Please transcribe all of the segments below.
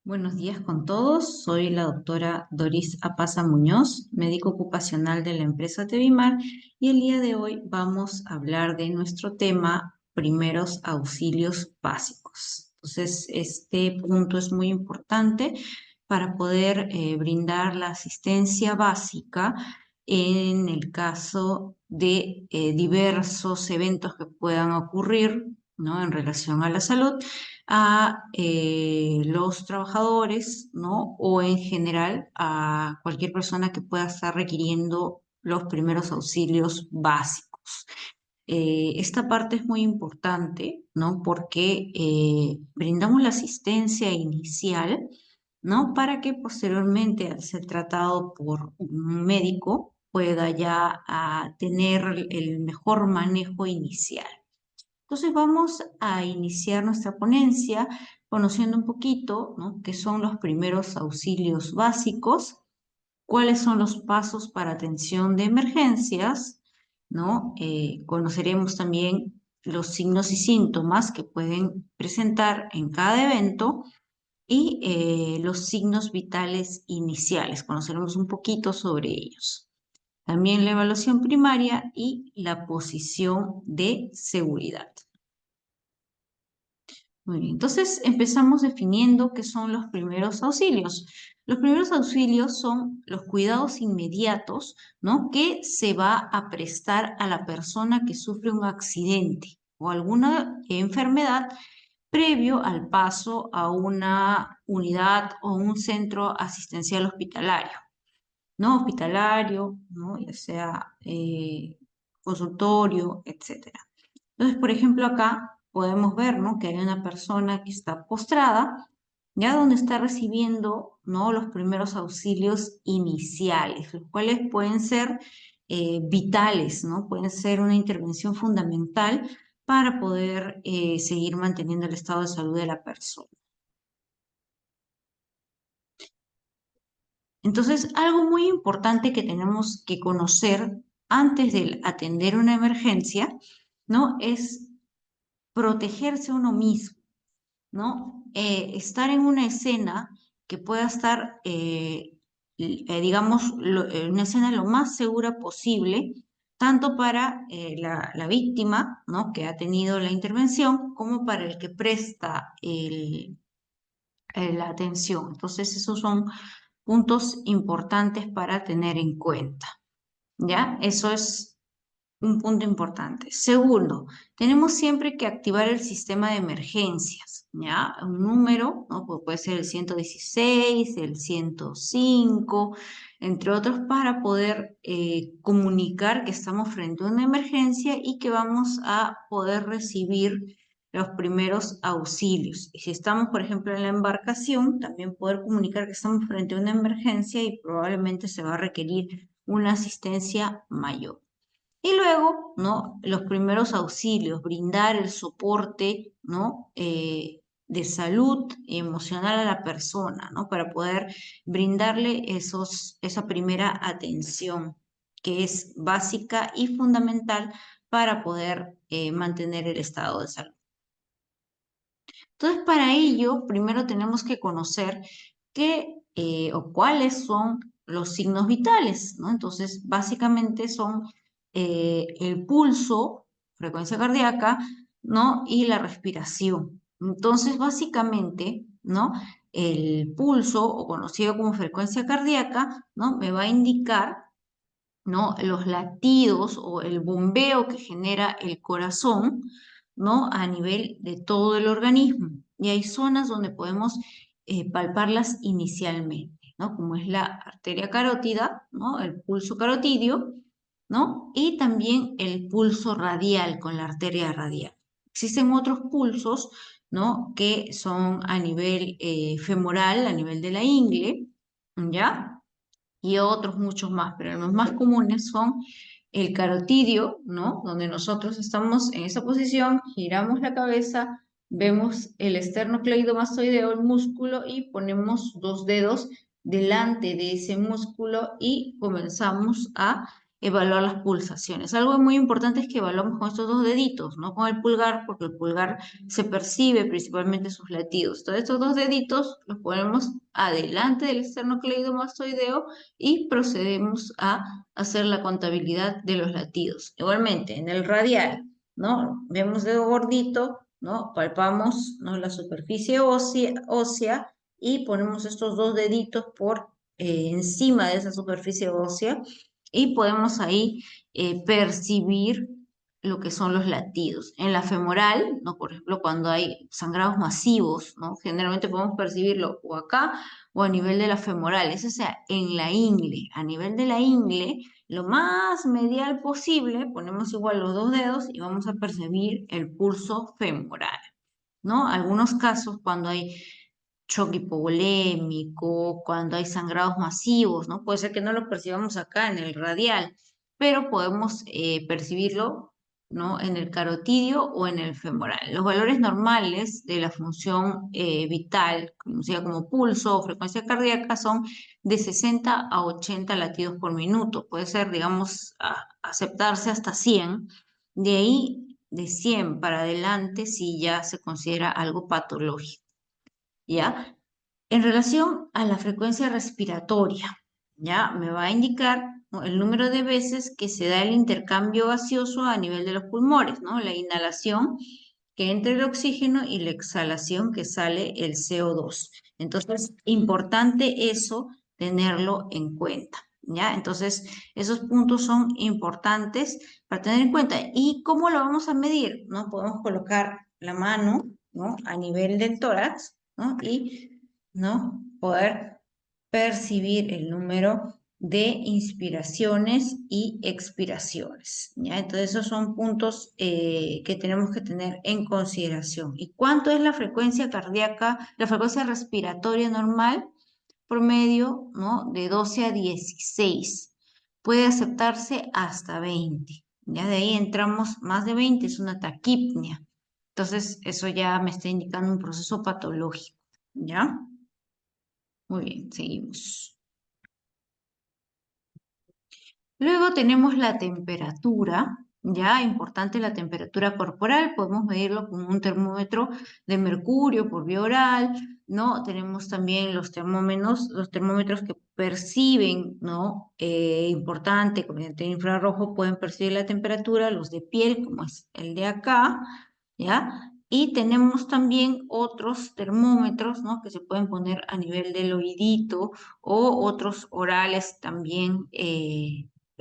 Buenos días con todos. Soy la doctora Doris Apaza Muñoz, médico ocupacional de la empresa Tevimar, y el día de hoy vamos a hablar de nuestro tema primeros auxilios básicos. Entonces, este punto es muy importante para poder brindar la asistencia básica en el caso de diversos eventos que puedan ocurrir, ¿no?, en relación a la salud a los trabajadores, ¿no? O en general a cualquier persona que pueda estar requiriendo los primeros auxilios básicos. Esta parte es muy importante, ¿no? Porque brindamos la asistencia inicial, ¿no? Para que posteriormente, al ser tratado por un médico, pueda ya tener el mejor manejo inicial. Entonces vamos a iniciar nuestra ponencia conociendo un poquito, ¿no?, qué son los primeros auxilios básicos, cuáles son los pasos para atención de emergencias, ¿no? Conoceremos también los signos y síntomas que pueden presentar en cada evento y los signos vitales iniciales. Conoceremos un poquito sobre ellos. También la evaluación primaria y la posición de seguridad. Muy bien, entonces empezamos definiendo qué son los primeros auxilios. Los primeros auxilios son los cuidados inmediatos, ¿no?, que se va a prestar a la persona que sufre un accidente o alguna enfermedad previo al paso a una unidad o un centro asistencial hospitalario, ¿no? Hospitalario, ¿no?, ya sea consultorio, etcétera. Entonces, por ejemplo, acá podemos ver, ¿no?, que hay una persona que está postrada, ya donde está recibiendo, ¿no?, los primeros auxilios iniciales, los cuales pueden ser vitales, ¿no? Pueden ser una intervención fundamental para poder seguir manteniendo el estado de salud de la persona. Entonces, algo muy importante que tenemos que conocer antes de atender una emergencia, ¿no?, es protegerse uno mismo, ¿no? Estar en una escena que pueda estar, digamos, una escena lo más segura posible, tanto para la víctima, ¿no?, que ha tenido la intervención, como para el que presta la atención. Entonces, esos son puntos importantes para tener en cuenta, ¿ya? Eso es un punto importante. Segundo, tenemos siempre que activar el sistema de emergencias, ¿ya? Un número, ¿no? Puede ser el 116, el 105, entre otros, para poder comunicar que estamos frente a una emergencia y que vamos a poder recibir los primeros auxilios. Y si estamos, por ejemplo, en la embarcación, también poder comunicar que estamos frente a una emergencia y probablemente se va a requerir una asistencia mayor. Y luego, ¿no?, los primeros auxilios, brindar el soporte, ¿no?, de salud emocional a la persona, ¿no?, para poder brindarle esa primera atención que es básica y fundamental para poder mantener el estado de salud. Entonces, para ello, primero tenemos que conocer qué o cuáles son los signos vitales, ¿no? Entonces, básicamente son el pulso, frecuencia cardíaca, ¿no?, y la respiración. Entonces, básicamente, ¿no?, el pulso, o conocido como frecuencia cardíaca, ¿no?, me va a indicar, ¿no?, los latidos o el bombeo que genera el corazón, ¿no?, a nivel de todo el organismo. Y hay zonas donde podemos palparlas inicialmente, ¿no?, como es la arteria carótida, ¿no?, el pulso carotidio, ¿no?, y también el pulso radial con la arteria radial. Existen otros pulsos, ¿no?, que son a nivel femoral, a nivel de la ingle, ¿ya?, y otros muchos más, pero los más comunes son el carotidio, ¿no?, donde nosotros estamos en esa posición, giramos la cabeza, vemos el esternocleidomastoideo, el músculo, y ponemos dos dedos delante de ese músculo y comenzamos a evaluar las pulsaciones. Algo muy importante es que evaluamos con estos dos deditos, no con el pulgar, porque el pulgar se percibe principalmente sus latidos. Entonces, estos dos deditos los ponemos adelante del esternocleidomastoideo y procedemos a hacer la contabilidad de los latidos. Igualmente, en el radial, ¿no? Vemos dedo gordito, ¿no? Palpamos, ¿no?, la superficie ósea y ponemos estos dos deditos por encima de esa superficie ósea y podemos ahí percibir lo que son los latidos. En la femoral, ¿no?, por ejemplo, cuando hay sangrados masivos, ¿no?, generalmente podemos percibirlo o acá o a nivel de la femoral, eso sea en la ingle. A nivel de la ingle, lo más medial posible, ponemos igual los dos dedos y vamos a percibir el pulso femoral, ¿no? Algunos casos cuando hay choque hipovolémico, cuando hay sangrados masivos, ¿no? Puede ser que no lo percibamos acá en el radial, pero podemos percibirlo, ¿no?, en el carotidio o en el femoral. Los valores normales de la función vital, conocida como pulso o frecuencia cardíaca, son de 60 a 80 latidos por minuto. Puede ser, digamos, aceptarse hasta 100. De ahí, de 100 para adelante, sí ya se considera algo patológico. ¿Ya? En relación a la frecuencia respiratoria, ¿ya? Me va a indicar, ¿no?, el número de veces que se da el intercambio gaseoso a nivel de los pulmones, ¿no? La inhalación que entra el oxígeno y la exhalación que sale el CO2. Entonces, importante eso, tenerlo en cuenta, ¿ya? Entonces, esos puntos son importantes para tener en cuenta. ¿Y cómo lo vamos a medir? ¿No? Podemos colocar la mano, ¿no?, a nivel del tórax, ¿no?, y, ¿no?, poder percibir el número de inspiraciones y expiraciones, ¿ya? Entonces esos son puntos que tenemos que tener en consideración. ¿Y cuánto es la frecuencia cardíaca, la frecuencia respiratoria normal? Promedio, ¿no?, de 12 a 16. Puede aceptarse hasta 20. Ya de ahí entramos más de 20, es una taquipnia. Entonces, eso ya me está indicando un proceso patológico, ¿ya? Muy bien, seguimos. Luego tenemos la temperatura, ya importante la temperatura corporal, podemos medirlo con un termómetro de mercurio por vía oral, ¿no? Tenemos también los termómetros que perciben, ¿no? Importante, con el infrarrojo pueden percibir la temperatura, los de piel, como es el de acá, ¿ya? Y tenemos también otros termómetros, ¿no?, que se pueden poner a nivel del oídito o otros orales también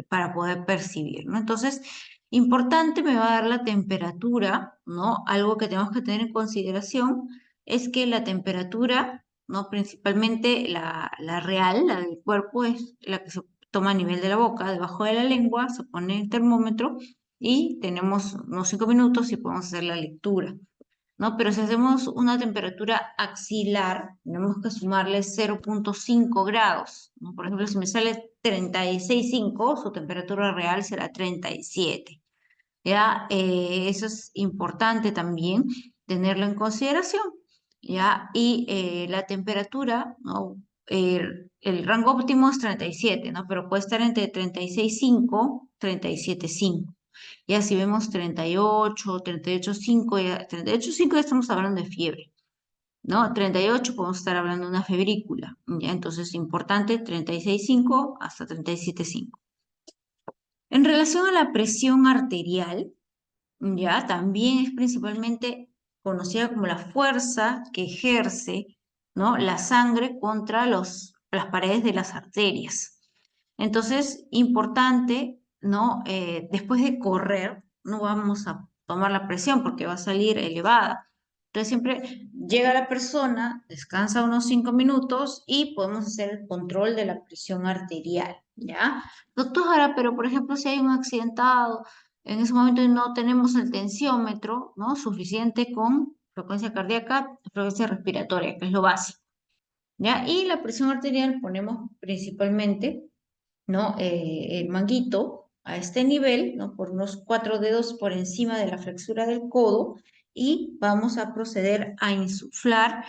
para poder percibir, ¿no? Entonces, importante me va a dar la temperatura, ¿no? Algo que tenemos que tener en consideración es que la temperatura, ¿no?, principalmente la real, la del cuerpo, es la que se toma a nivel de la boca, debajo de la lengua, se pone el termómetro y tenemos unos 5 minutos y podemos hacer la lectura, ¿no? Pero si hacemos una temperatura axilar, tenemos que sumarle 0,5 grados, ¿no? Por ejemplo, si me sale 36,5, su temperatura real será 37. ¿Ya? Eso es importante también tenerlo en consideración, ¿ya? Y la temperatura, ¿no? El rango óptimo es 37, ¿no? Pero puede estar entre 36,5, 37,5. Ya si vemos 38, 38,5, 38,5 ya estamos hablando de fiebre, ¿no? 38 podemos estar hablando de una febrícula, ¿ya? Entonces, importante, 36,5 hasta 37,5. En relación a la presión arterial, ya también es principalmente conocida como la fuerza que ejerce, ¿no?, la sangre contra las paredes de las arterias. Entonces, importante, ¿no? Después de correr, no vamos a tomar la presión porque va a salir elevada. Entonces, siempre llega la persona, descansa unos 5 minutos y podemos hacer el control de la presión arterial, ¿ya? Doctora, pero por ejemplo, si hay un accidentado, en ese momento no tenemos el tensiómetro, ¿no?, suficiente con frecuencia cardíaca, frecuencia respiratoria, que es lo básico, ¿ya? Y la presión arterial ponemos principalmente, ¿no?, el manguito a este nivel, ¿no?, por unos 4 dedos por encima de la flexura del codo y vamos a proceder a insuflar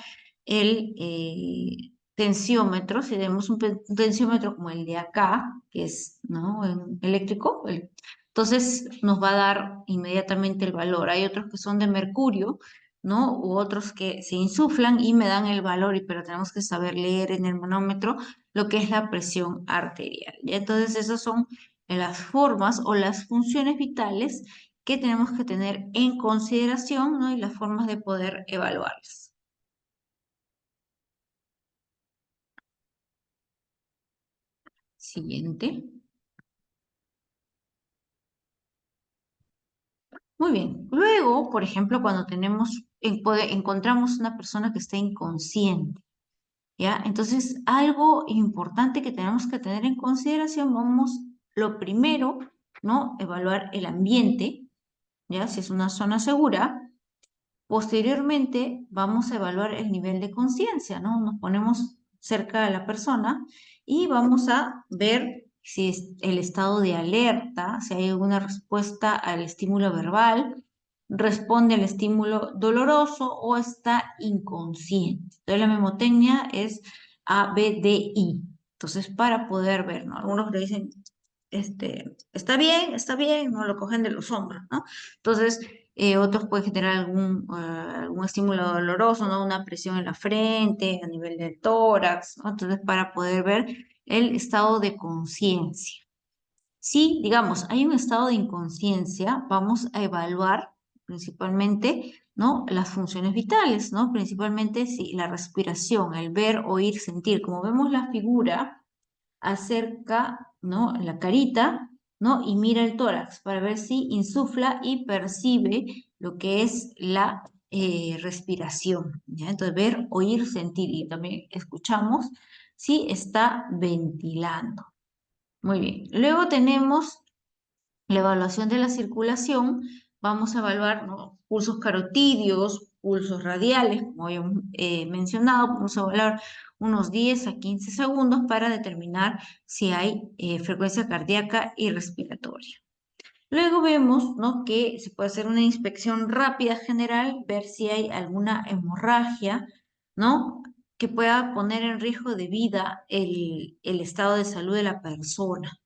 el tensiómetro, si tenemos un tensiómetro como el de acá, que es, ¿no?, eléctrico, entonces nos va a dar inmediatamente el valor. Hay otros que son de mercurio, ¿no? U otros que se insuflan y me dan el valor, pero tenemos que saber leer en el manómetro lo que es la presión arterial. ¿Ya? Entonces, esas son las formas o las funciones vitales que tenemos que tener en consideración, ¿no? Y las formas de poder evaluarlas. Siguiente. Muy bien. Luego, por ejemplo, cuando encontramos una persona que está inconsciente, ¿ya? Entonces, algo importante que tenemos que tener en consideración, lo primero, ¿no? Evaluar el ambiente, ¿ya? Si es una zona segura. Posteriormente, vamos a evaluar el nivel de conciencia, ¿no? Nos ponemos cerca de la persona y vamos a ver si es el estado de alerta, si hay alguna respuesta al estímulo verbal, responde al estímulo doloroso o está inconsciente. Entonces, la memotecnia es ABDI. Entonces, para poder ver, ¿no? Algunos le dicen, está bien, no lo cogen de los hombros, ¿no? Entonces, otros pueden generar algún estímulo doloroso, ¿no? Una presión en la frente, a nivel del tórax, ¿no? Entonces, para poder ver el estado de conciencia. Si, digamos, hay un estado de inconsciencia, vamos a evaluar principalmente, ¿no?, las funciones vitales, ¿no? Principalmente si la respiración, el ver, oír, sentir. Como vemos la figura, acerca, ¿no?, la carita, ¿no?, y mira el tórax para ver si insufla y percibe lo que es la respiración, ¿ya? Entonces, ver, oír, sentir, y también escuchamos si está ventilando. Muy bien. Luego tenemos la evaluación de la circulación. Vamos a evaluar, ¿no?, pulsos carotídeos, pulsos radiales, como habíamos mencionado. Vamos a evaluar unos 10 a 15 segundos para determinar si hay frecuencia cardíaca y respiratoria. Luego vemos, ¿no?, que se puede hacer una inspección rápida general, ver si hay alguna hemorragia, ¿no?, que pueda poner en riesgo de vida el estado de salud de la persona.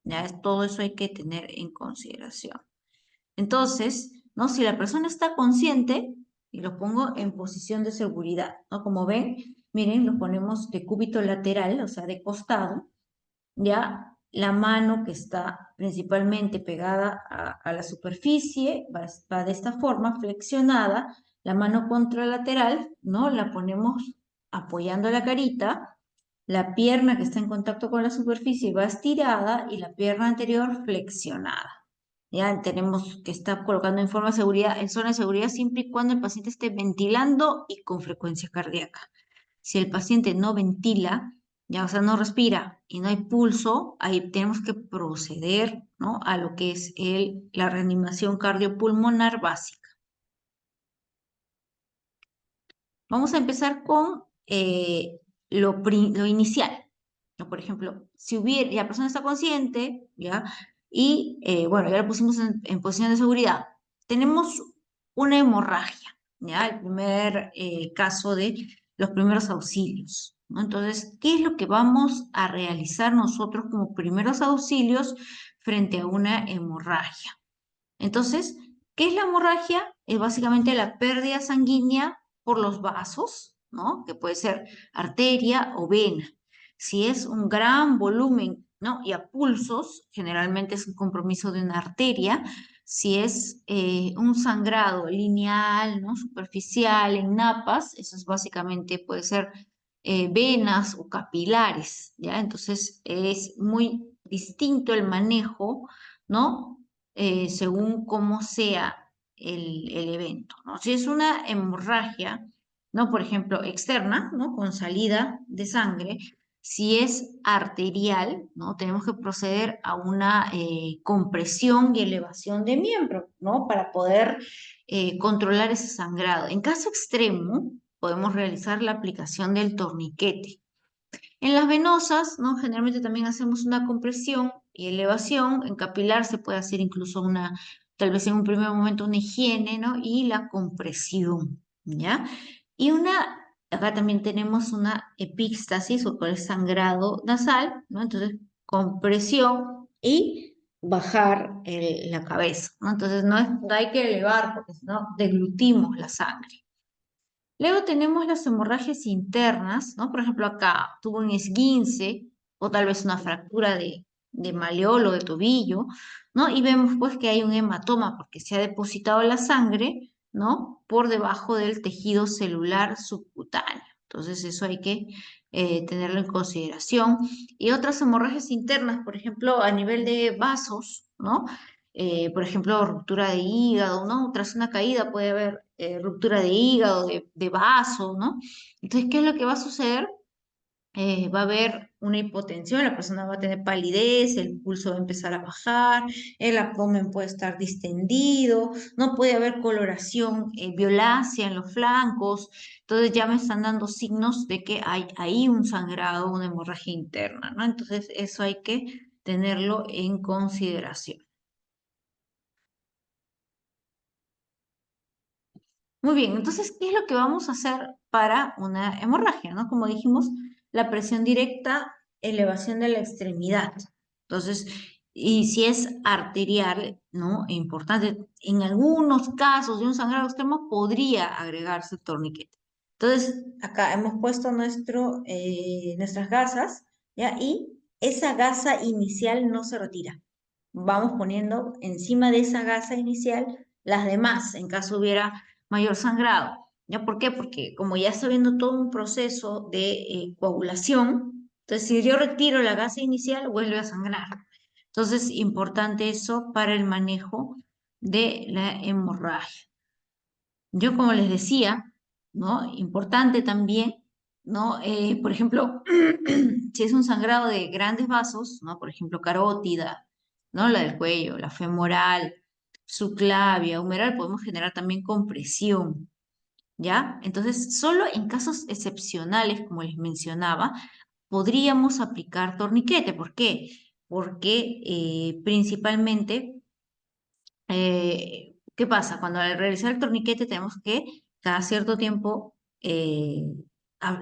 Ya todo eso hay que tener en consideración. Entonces, ¿no?, si la persona está consciente, y lo pongo en posición de seguridad, ¿no? Como ven, miren, lo ponemos de cúbito lateral, o sea, de costado, ya la mano que está principalmente pegada a la superficie va de esta forma, flexionada, la mano contralateral, ¿no?, la ponemos apoyando la carita, la pierna que está en contacto con la superficie va estirada y la pierna anterior flexionada. Ya tenemos que estar colocando en forma de seguridad, en zona de seguridad, siempre y cuando el paciente esté ventilando y con frecuencia cardíaca. Si el paciente no ventila, ya, o sea, no respira y no hay pulso, ahí tenemos que proceder, ¿no?, a lo que es la reanimación cardiopulmonar básica. Vamos a empezar con lo inicial, ¿no? Por ejemplo, si la persona está consciente, ¿ya? Y bueno, ya lo pusimos en posición de seguridad. Tenemos una hemorragia, ¿ya? El primer caso de los primeros auxilios, ¿no? Entonces, ¿qué es lo que vamos a realizar nosotros como primeros auxilios frente a una hemorragia? Entonces, ¿qué es la hemorragia? Es básicamente la pérdida sanguínea por los vasos, ¿no?, que puede ser arteria o vena. Si es un gran volumen, ¿no?, y a pulsos, generalmente es un compromiso de una arteria. Si es un sangrado lineal, ¿no?, superficial, en napas, eso es básicamente, puede ser venas o capilares, ¿ya? Entonces, es muy distinto el manejo, ¿no?, según cómo sea el evento, ¿no? Si es una hemorragia, ¿no?, por ejemplo, externa, ¿no?, con salida de sangre, si es arterial, ¿no?, tenemos que proceder a una compresión y elevación de miembro, ¿no?, para poder controlar ese sangrado. En caso extremo, podemos realizar la aplicación del torniquete. En las venosas, ¿no?, generalmente también hacemos una compresión y elevación. En capilar se puede hacer incluso tal vez en un primer momento una higiene, ¿no?, y la compresión, ¿ya? Y una Acá también tenemos una epíxtasis o cual es sangrado nasal, ¿no? Entonces, compresión y bajar la cabeza, ¿no? Entonces, no hay que elevar porque si no deglutimos la sangre. Luego tenemos las hemorragias internas, ¿no? Por ejemplo, acá tuvo un esguince o tal vez una fractura de maleolo o de tobillo, ¿no? Y vemos pues que hay un hematoma porque se ha depositado la sangre, ¿no? Por debajo del tejido celular subcutáneo. Entonces eso hay que tenerlo en consideración. Y otras hemorragias internas, por ejemplo, a nivel de vasos, ¿no? Por ejemplo, ruptura de hígado, ¿no? Tras una caída puede haber ruptura de hígado, de vaso, ¿no? Entonces, ¿qué es lo que va a suceder? Va a haber una hipotensión, la persona va a tener palidez, el pulso va a empezar a bajar, el abdomen puede estar distendido, no puede haber coloración violácea en los flancos, entonces ya me están dando signos de que hay ahí un sangrado, una hemorragia interna, ¿no? Entonces, eso hay que tenerlo en consideración. Muy bien, entonces, ¿qué es lo que vamos a hacer para una hemorragia? ¿No? Como dijimos, la presión directa, elevación de la extremidad. Entonces, y si es arterial, ¿no? Importante, en algunos casos de un sangrado extremo podría agregarse torniquete. Entonces, acá hemos puesto nuestras gasas, ¿ya? Y esa gasa inicial no se retira. Vamos poniendo encima de esa gasa inicial las demás, en caso hubiera mayor sangrado. ¿Ya? ¿Por qué? Porque como ya está viendo todo un proceso de coagulación, entonces si yo retiro la gasa inicial, vuelve a sangrar. Entonces, importante eso para el manejo de la hemorragia. Yo, como les decía, ¿no? Importante también, ¿no? Por ejemplo, si es un sangrado de grandes vasos, ¿no? Por ejemplo, carótida, ¿no? La del cuello, la femoral, subclavia, humeral, podemos generar también compresión, ¿ya? Entonces, solo en casos excepcionales, como les mencionaba, podríamos aplicar torniquete. ¿Por qué? Porque principalmente ¿qué pasa? Cuando al realizar el torniquete tenemos que cada cierto tiempo,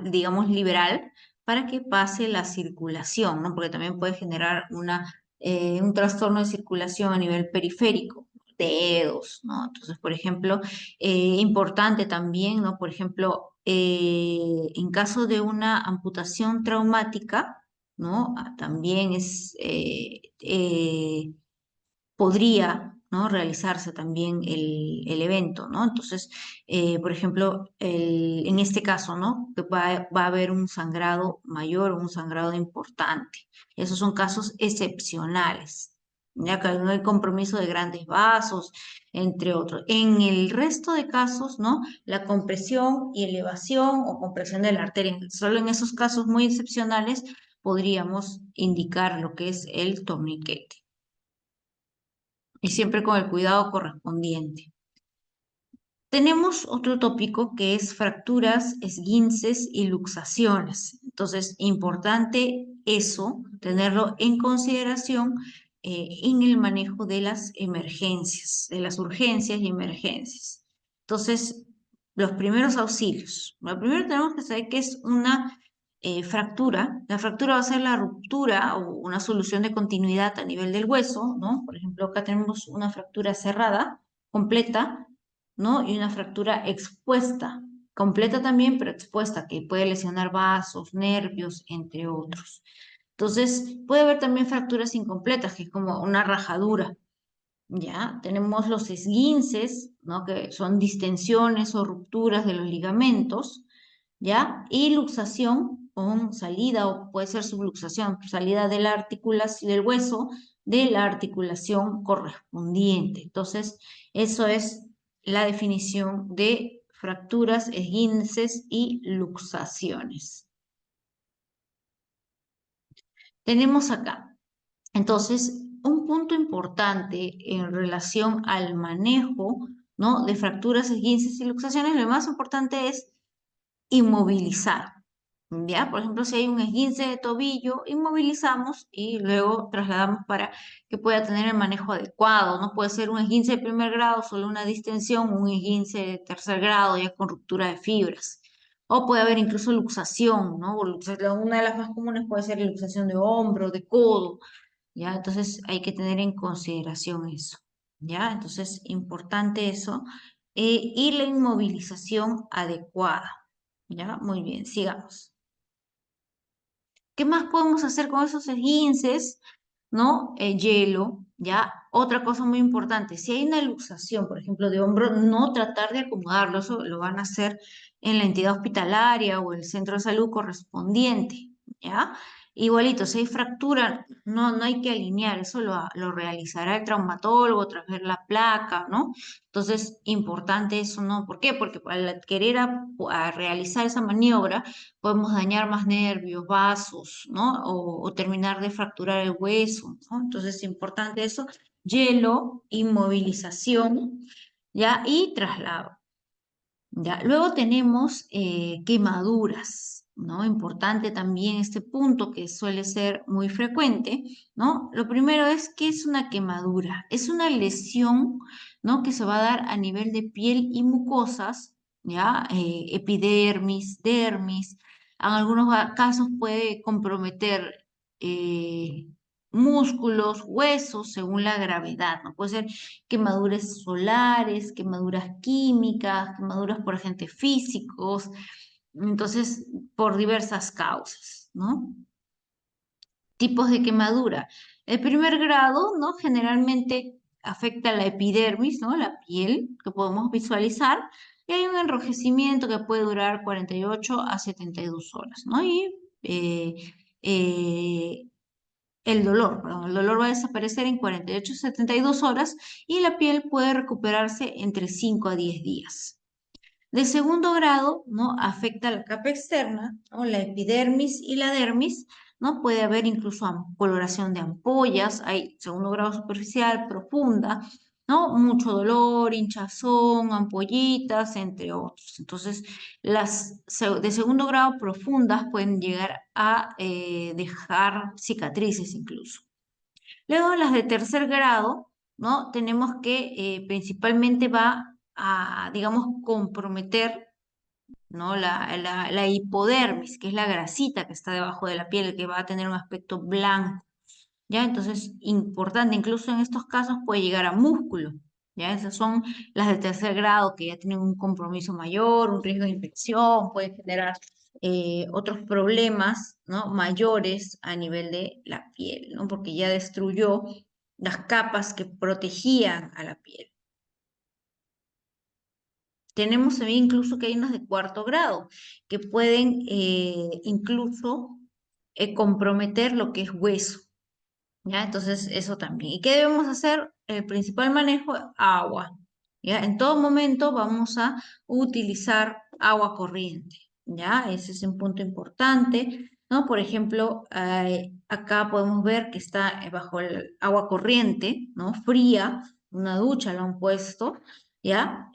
digamos, liberar para que pase la circulación, ¿no? Porque también puede generar un trastorno de circulación a nivel periférico, dedos, ¿no? Entonces, por ejemplo, importante también, ¿no? Por ejemplo, en caso de una amputación traumática, ¿no? También podría, ¿no? realizarse también el evento, ¿no? Entonces, por ejemplo, en este caso, ¿no? Que va a haber un sangrado mayor o un sangrado importante. Esos son casos excepcionales, ya que no hay compromiso de grandes vasos, entre otros. En el resto de casos, ¿no? La compresión y elevación o compresión de la arteria, solo en esos casos muy excepcionales podríamos indicar lo que es el torniquete y siempre con el cuidado correspondiente. Tenemos otro tópico que es fracturas, esguinces y luxaciones. Entonces, importante eso, tenerlo en consideración en el manejo de las emergencias, de las urgencias y emergencias. Entonces, los primeros auxilios. Lo primero tenemos que saber que es una fractura. La fractura va a ser la ruptura o una solución de continuidad a nivel del hueso, ¿no? Por ejemplo, acá tenemos una fractura cerrada, completa, ¿no? Y una fractura expuesta, completa también, pero expuesta, que puede lesionar vasos, nervios, entre otros. Entonces, puede haber también fracturas incompletas, que es como una rajadura, ¿ya? Tenemos los esguinces, ¿no? Que son distensiones o rupturas de los ligamentos, ¿ya? Y luxación con salida, o puede ser subluxación, salida de la articulación del hueso de la articulación correspondiente. Entonces, eso es la definición de fracturas, esguinces y luxaciones. Tenemos acá, entonces, un punto importante en relación al manejo, ¿no? de fracturas, esguinces y luxaciones, lo más importante es inmovilizar. ¿Ya? Por ejemplo, si hay un esguince de tobillo, inmovilizamos y luego trasladamos para que pueda tener el manejo adecuado. No puede ser un esguince de primer grado, solo una distensión, un esguince de tercer grado ya con ruptura de fibras. O puede haber incluso luxación, ¿no? Una de las más comunes puede ser la luxación de hombro, de codo, ¿ya? Entonces hay que tener en consideración eso, ¿ya? Entonces, importante eso. Y la inmovilización adecuada, ¿ya? Muy bien, sigamos. ¿Qué más podemos hacer con esos esguinces? ¿No? Hielo, ¿ya? Otra cosa muy importante, si hay una luxación, por ejemplo, de hombro, no tratar de acomodarlo, eso lo van a hacer en la entidad hospitalaria o el centro de salud correspondiente, ¿ya? Igualito, si hay fractura, no hay que alinear, eso lo realizará el traumatólogo tras ver la placa, ¿no? Entonces, importante eso, ¿no? ¿Por qué? Porque al querer a realizar esa maniobra, podemos dañar más nervios, vasos, ¿no? O terminar de fracturar el hueso, ¿no? Entonces es importante eso. Hielo, inmovilización, ¿ya? Y traslado. ¿Ya? Luego tenemos quemaduras, ¿no? Importante también este punto que suele ser muy frecuente, ¿no? Lo primero es, ¿qué es una quemadura? Es una lesión, ¿no? Que se va a dar a nivel de piel y mucosas, ¿ya? Epidermis, dermis. En algunos casos puede comprometer eh, músculos, huesos, según la gravedad, ¿no? Puede ser quemaduras solares, quemaduras químicas, quemaduras por agentes físicos, entonces por diversas causas, ¿no? Tipos de quemadura. El primer grado, ¿no? Generalmente afecta la epidermis, ¿no? La piel que podemos visualizar, y hay un enrojecimiento que puede durar 48 a 72 horas, ¿no? Y eh, eh, el dolor va a desaparecer en 48 a 72 horas y la piel puede recuperarse entre 5 a 10 días. De segundo grado, ¿no? Afecta la capa externa, ¿no? La epidermis y la dermis, ¿no? Puede haber incluso coloración de ampollas, hay segundo grado superficial, profunda, ¿no? Mucho dolor, hinchazón, ampollitas, entre otros. Entonces, las de segundo grado profundas pueden llegar a dejar cicatrices incluso. Luego las de tercer grado, ¿no? Tenemos que principalmente va a, digamos, comprometer, ¿no? La hipodermis, que es la grasita que está debajo de la piel, que va a tener un aspecto blanco, ¿ya? Entonces, importante, incluso en estos casos puede llegar a músculo, ¿ya? Esas son las de tercer grado que ya tienen un compromiso mayor, un riesgo de infección, pueden generar otros problemas, ¿no? Mayores a nivel de la piel, ¿no? Porque ya destruyó las capas que protegían a la piel. Tenemos también incluso que hay unas de cuarto grado que pueden incluso comprometer lo que es hueso, ¿ya? Entonces, eso también. ¿Y qué debemos hacer? El principal manejo, agua, ¿ya? En todo momento vamos a utilizar agua corriente, ¿ya? Ese es un punto importante, ¿no? Por ejemplo, acá podemos ver que está bajo el agua corriente, ¿no? Fría, una ducha lo han puesto, ¿ya?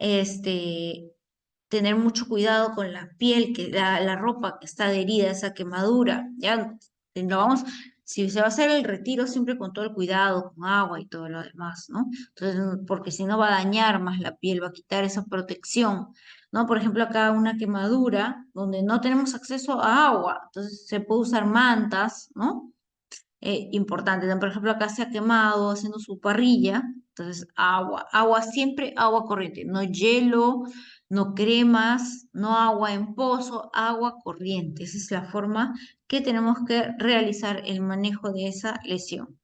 Tener mucho cuidado con la piel, la ropa que está adherida a esa quemadura, ¿ya? No vamos, si se va a hacer el retiro, siempre con todo el cuidado, con agua y todo lo demás, ¿no? Entonces, porque si no va a dañar más la piel, va a quitar esa protección, ¿no? Por ejemplo, acá una quemadura donde no tenemos acceso a agua, entonces se puede usar mantas, ¿no? Importante. Por ejemplo, acá se ha quemado haciendo su parrilla, entonces agua siempre, agua corriente, no hielo, no cremas, no agua en pozo, agua corriente. Esa es la forma que tenemos que realizar el manejo de esa lesión.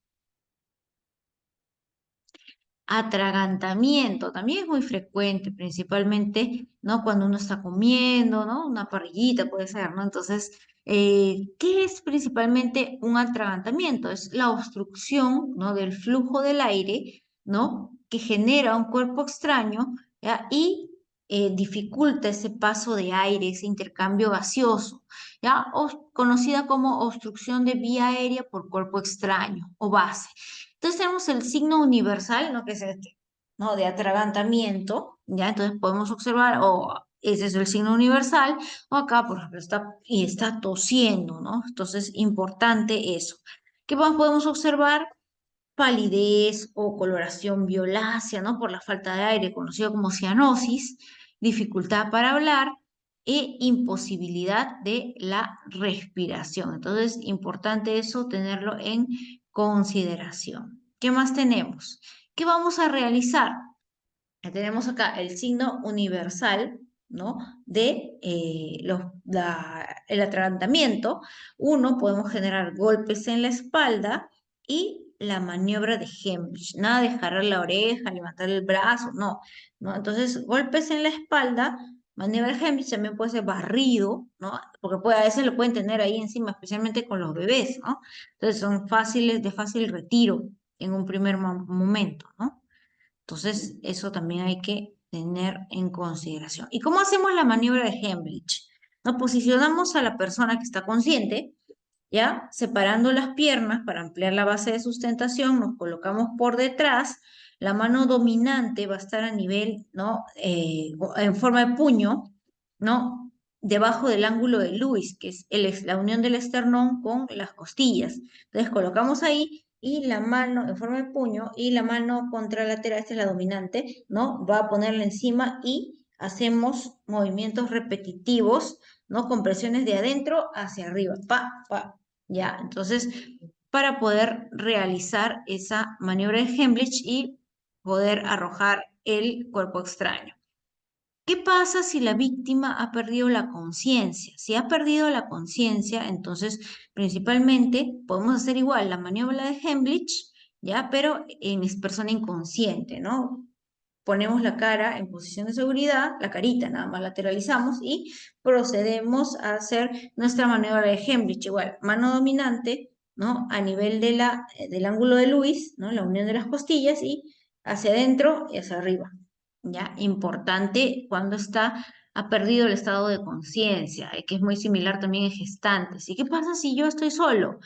Atragantamiento también es muy frecuente, principalmente, ¿no? Cuando uno está comiendo, ¿no? Una parrillita puede ser, ¿no? Entonces, ¿qué es principalmente un atragantamiento? Es la obstrucción, ¿no? Del flujo del aire, ¿no? Que genera un cuerpo extraño, ¿ya? Y dificulta ese paso de aire, ese intercambio gaseoso, ¿ya? Conocida como obstrucción de vía aérea por cuerpo extraño o base. Entonces tenemos el signo universal, ¿no? Que es este, ¿no? De atragantamiento, ¿ya? Entonces podemos observar, ese es el signo universal, o acá, por ejemplo, está tosiendo, ¿no? Entonces, importante eso. ¿Qué más podemos observar? Palidez o coloración violácea, ¿no? Por la falta de aire, conocido como cianosis, dificultad para hablar, e imposibilidad de la respiración. Entonces, importante eso tenerlo en consideración. ¿Qué más tenemos? ¿Qué vamos a realizar? Tenemos acá el signo universal, ¿no? De el atragantamiento. Uno, podemos generar golpes en la espalda y la maniobra de Heimlich. Nada de jalar la oreja, levantar el brazo, no, ¿no? Entonces, golpes en la espalda, maniobra de Heimlich también puede ser barrido, ¿no? Porque a veces lo pueden tener ahí encima, especialmente con los bebés, ¿no? Entonces, son fáciles, de fácil retiro en un primer momento, ¿no? Entonces, eso también hay que tener en consideración. ¿Y cómo hacemos la maniobra de Heimlich? Nos posicionamos a la persona que está consciente, ¿ya? Separando las piernas para ampliar la base de sustentación, nos colocamos por detrás, la mano dominante va a estar a nivel, ¿no? En forma de puño, ¿no? Debajo del ángulo de Lewis, que es la unión del esternón con las costillas. Entonces colocamos ahí y la mano en forma de puño y la mano contralateral, esta es la dominante, ¿no? Va a ponerla encima y hacemos movimientos repetitivos, ¿no? Con presiones de adentro hacia arriba, pa, pa, ya. Entonces, para poder realizar esa maniobra de Heimlich y poder arrojar el cuerpo extraño. ¿Qué pasa si la víctima ha perdido la conciencia? Si ha perdido la conciencia, entonces principalmente podemos hacer igual la maniobra de Heimlich, ¿ya? Pero en persona inconsciente, ¿no? Ponemos la cara en posición de seguridad, la carita nada más lateralizamos y procedemos a hacer nuestra maniobra de Heimlich, igual, mano dominante, ¿no? A nivel del ángulo de Lewis, ¿no? La unión de las costillas y hacia adentro y hacia arriba. ¿Ya? Importante cuando ha perdido el estado de conciencia, que es muy similar también en gestantes. ¿Y qué pasa si yo estoy solo?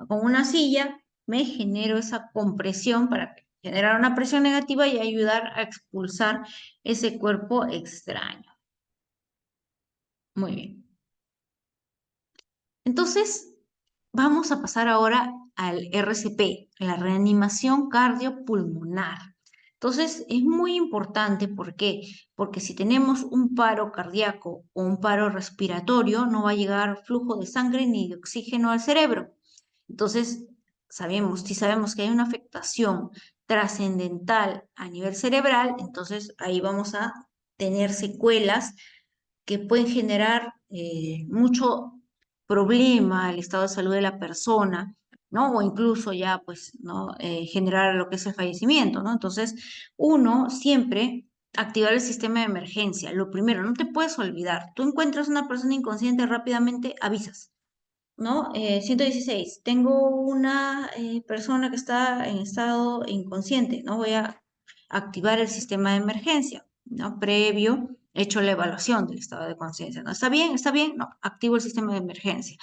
Con una silla me genero esa compresión para generar una presión negativa y ayudar a expulsar ese cuerpo extraño. Muy bien. Entonces, vamos a pasar ahora al RCP, la reanimación cardiopulmonar. Entonces, es muy importante, ¿por qué? Porque si tenemos un paro cardíaco o un paro respiratorio, no va a llegar flujo de sangre ni de oxígeno al cerebro. Entonces, si sabemos que hay una afectación trascendental a nivel cerebral, entonces ahí vamos a tener secuelas que pueden generar mucho problema al estado de salud de la persona, ¿no? O incluso ya, pues, ¿no? Generar lo que es el fallecimiento, ¿no? Entonces, uno siempre activar el sistema de emergencia. Lo primero, no te puedes olvidar. Tú encuentras una persona inconsciente, rápidamente avisas. ¿No? 116. Tengo una persona que está en estado inconsciente, ¿no? Voy a activar el sistema de emergencia, ¿no? Previo, hecho la evaluación del estado de conciencia, ¿no? ¿Está bien? ¿Está bien? No, activo el sistema de emergencia.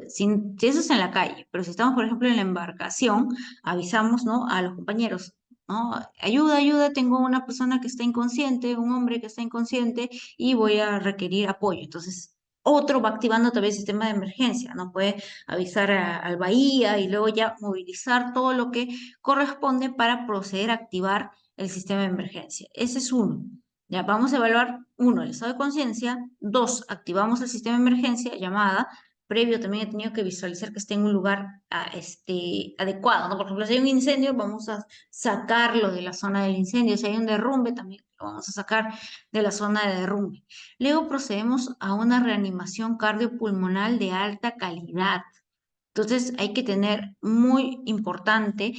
Si eso es en la calle, pero si estamos, por ejemplo, en la embarcación, avisamos, ¿no? A los compañeros, ¿no? Ayuda, ayuda, tengo una persona que está inconsciente, un hombre que está inconsciente y voy a requerir apoyo. Entonces, otro va activando también el sistema de emergencia, ¿no? Puede avisar al Bahía y luego ya movilizar todo lo que corresponde para proceder a activar el sistema de emergencia. Ese es uno. Ya vamos a evaluar, uno, el estado de conciencia. Dos, activamos el sistema de emergencia, llamada. Previo también he tenido que visualizar que esté en un lugar adecuado, ¿no? Por ejemplo, si hay un incendio, vamos a sacarlo de la zona del incendio. Si hay un derrumbe, también lo vamos a sacar de la zona de derrumbe. Luego procedemos a una reanimación cardiopulmonar de alta calidad. Entonces hay que tener muy importante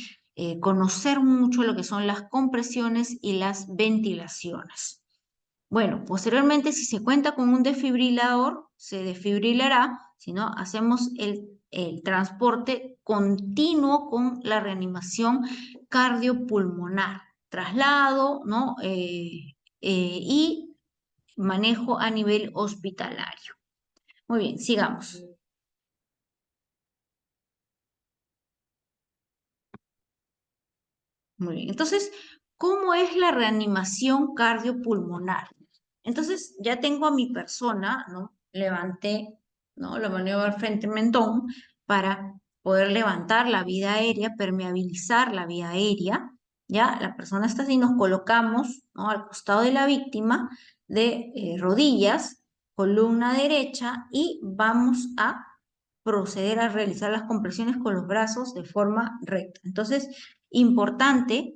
conocer mucho lo que son las compresiones y las ventilaciones. Bueno, posteriormente, si se cuenta con un desfibrilador, se desfibrilará, si no, hacemos el transporte continuo con la reanimación cardiopulmonar, traslado, ¿no? Y manejo a nivel hospitalario. Muy bien, sigamos. Muy bien. Entonces, ¿cómo es la reanimación cardiopulmonar? Entonces, ya tengo a mi persona, ¿no? Levanté, ¿no? La maniobra frente mentón para poder levantar la vía aérea, permeabilizar la vía aérea. Ya, la persona está así, nos colocamos, ¿no? Al costado de la víctima de rodillas, columna derecha y vamos a proceder a realizar las compresiones con los brazos de forma recta. Entonces, importante,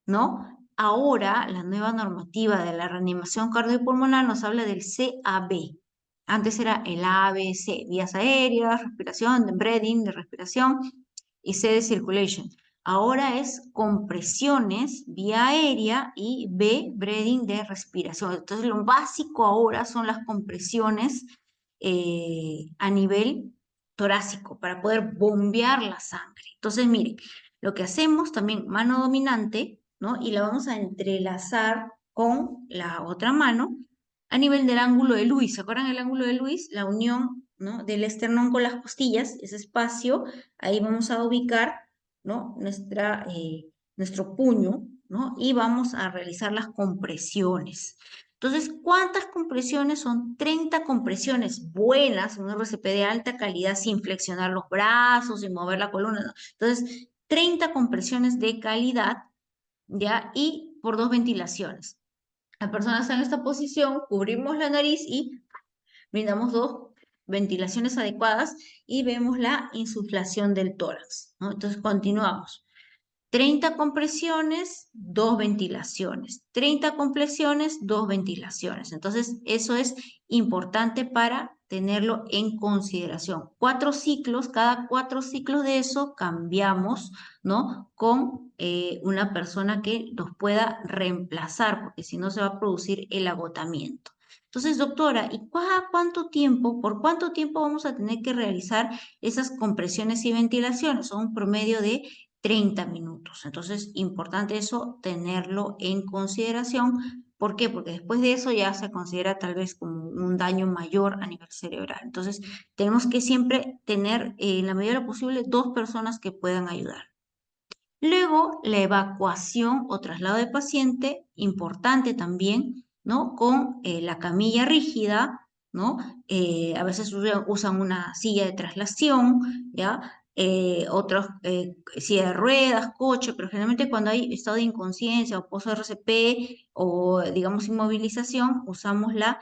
¿no? Ahora la nueva normativa de la reanimación cardiopulmonar nos habla del CAB. Antes era el ABC, vías aéreas, respiración, de breathing, de respiración, y C de circulation. Ahora es compresiones vía aérea y B, breathing de respiración. Entonces, lo básico ahora son las compresiones a nivel torácico para poder bombear la sangre. Entonces, miren, lo que hacemos también, mano dominante, ¿no? Y la vamos a entrelazar con la otra mano a nivel del ángulo de Lewis. ¿Se acuerdan el ángulo de Lewis? La unión, ¿no? Del esternón con las costillas, ese espacio, ahí vamos a ubicar, ¿no? Nuestro puño, ¿no? Y vamos a realizar las compresiones. Entonces, ¿cuántas compresiones? Son 30 compresiones buenas, un RCP de alta calidad sin flexionar los brazos, sin mover la columna, ¿no? Entonces, 30 compresiones de calidad, ¿ya? Y por 2 ventilaciones. La persona está en esta posición, cubrimos la nariz y brindamos 2 ventilaciones adecuadas y vemos la insuflación del tórax, ¿no? Entonces, continuamos. 30 compresiones, 2 ventilaciones. 30 compresiones, 2 ventilaciones. Entonces, eso es importante para tenerlo en consideración. 4 ciclos, cada 4 ciclos de eso cambiamos, ¿no? Con una persona que los pueda reemplazar, porque si no se va a producir el agotamiento. Entonces, doctora, ¿y cuánto tiempo, por cuánto tiempo vamos a tener que realizar esas compresiones y ventilaciones? Son un promedio de 30 minutos. Entonces, importante eso, tenerlo en consideración. ¿Por qué? Porque después de eso ya se considera tal vez como un daño mayor a nivel cerebral. Entonces, tenemos que siempre tener, en la medida de lo posible, 2 personas que puedan ayudar. Luego, la evacuación o traslado de paciente, importante también, ¿no? Con la camilla rígida, ¿no? A veces usan una silla de traslación, ¿ya? Otros, silla de ruedas, coche, pero generalmente cuando hay estado de inconsciencia o post-RCP o, digamos, inmovilización, usamos la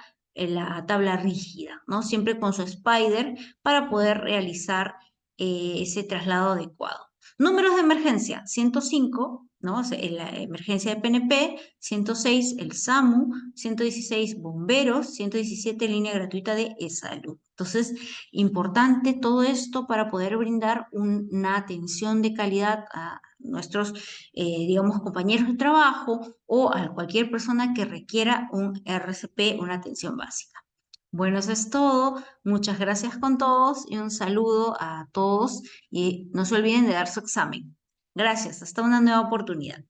tabla rígida, ¿no? Siempre con su spider para poder realizar ese traslado adecuado. Números de emergencia, 105, ¿no? O sea, la emergencia de PNP, 106 el SAMU, 116 bomberos, 117 línea gratuita de salud. Entonces, importante todo esto para poder brindar una atención de calidad a nuestros, digamos, compañeros de trabajo o a cualquier persona que requiera un RCP, una atención básica. Bueno, eso es todo. Muchas gracias con todos y un saludo a todos y no se olviden de dar su examen. Gracias, hasta una nueva oportunidad.